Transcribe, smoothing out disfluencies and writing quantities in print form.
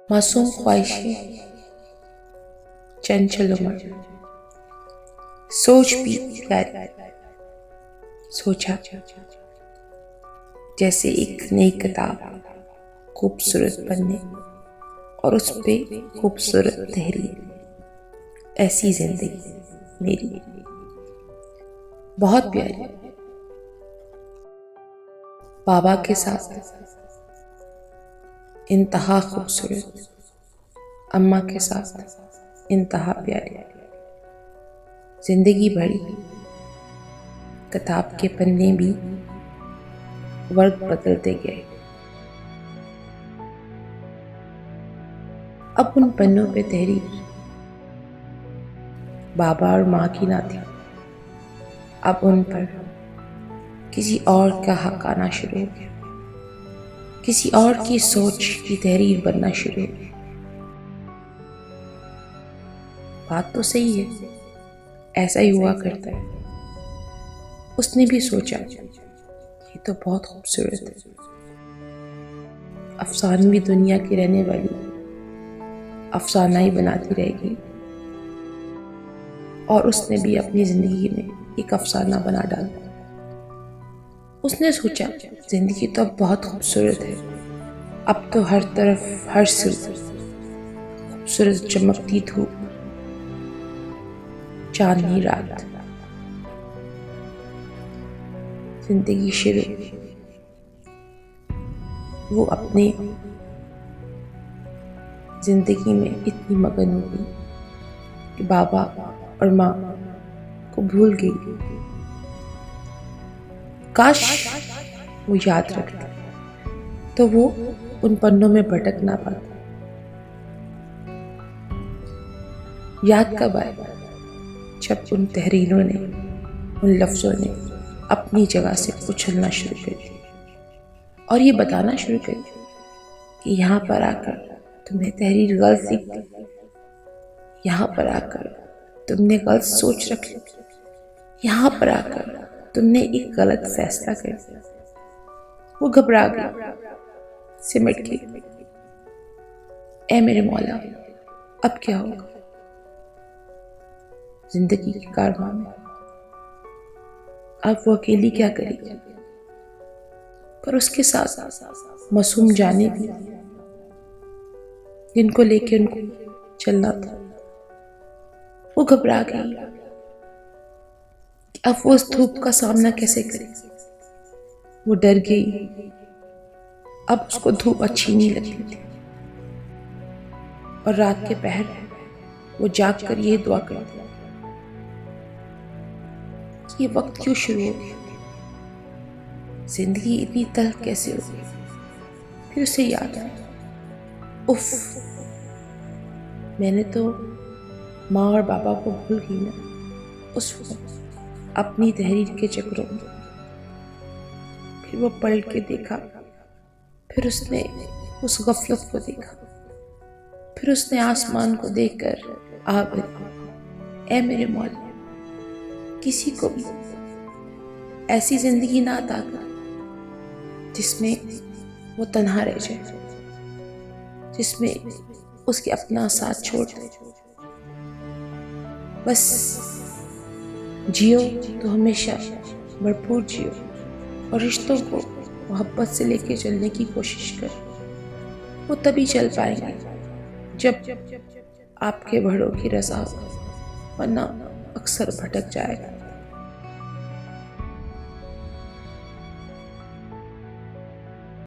मासूम ख्वाहिशें, चंचल उम्र, सोच भी प्यारी। सोचा जैसे एक नई किताब, खूबसूरत पन्ने और उस पे खूबसूरत तहरीर। ऐसी जिंदगी मेरी बहुत प्यारी। बाबा के साथ इंतहा खूबसूरत, अम्मा के साथ इंतहा प्यारी। जिंदगी बड़ी, किताब के पन्ने भी वर्ग बदलते गए। अब उन पन्नों पे तहरीर बाबा और माँ की ना थी। अब उन पर किसी और का हक आना शुरू हो गया, किसी और की सोच की तहरीर बनना शुरू हो गई। बात तो सही है, ऐसा ही हुआ करता है। उसने भी सोचा ये तो बहुत खूबसूरत है, अफसानवी दुनिया की रहने वाली अफसाना ही बनाती रहेगी। और उसने भी अपनी जिंदगी में एक अफसाना बना डाला। उसने सोचा जिंदगी तो अब बहुत खूबसूरत है, अब तो हर तरफ हर सिर खूबसूरत चमकती धूप, चांदनी रात, जिंदगी शुरू। वो अपने जिंदगी में इतनी मगन हो गई कि बाबा और माँ को भूल गई। काश वो याद रखती तो वो उन पन्नों में भटक ना पाता। याद कब आएगा जब उन तहरीरों ने, उन लफ्जों ने अपनी जगह से उछलना शुरू कर दिया और ये बताना शुरू कर दिया कि यहाँ पर आकर तुमने तहरीर गलत लिख दी, यहाँ पर आकर तुमने गलत सोच रख ली, यहाँ पर आकर तुमने एक गलत फैसला कर दिया। वो घबरा गई, सिमट गई। ऐ मेरे मौला, अब क्या होगा? जिंदगी के कारवां में अब वो अकेली क्या करेगी? पर उसके साथ मासूम जाने भी, जिनको लेके उनको चलना था। वो घबरा गई कि अब वो उस धूप का सामना कैसे करे। वो डर गई, अब उसको धूप अच्छी नहीं लगती थी। और रात के पहर वो जाग कर ये दुआ करती कि ये वक्त क्यों शुरू हो गया, जिंदगी इतनी तल्ख कैसे हो गई। फिर उसे याद आया, उफ, मैंने तो माँ और बाबा को भूल गई ना उस वक्त अपनी तहरीर के चक्रों में। फिर वो पलट के देखा, फिर उसने उस गफलत को देखा, फिर उसने आसमान को देखकर आ गई, ऐ मेरे मौला, किसी को भी ऐसी जिंदगी ना अता कर जिसमें वो तन्हा रह जाए, जिसमें उसके अपना साथ छोड़ दे। बस जियो तो हमेशा भरपूर जियो और रिश्तों को मोहब्बत से लेके चलने की कोशिश कर। वो तभी चल पाएंगे जब आपके बड़ों की रज़ा हो, वरना अक्सर भटक जाएगा।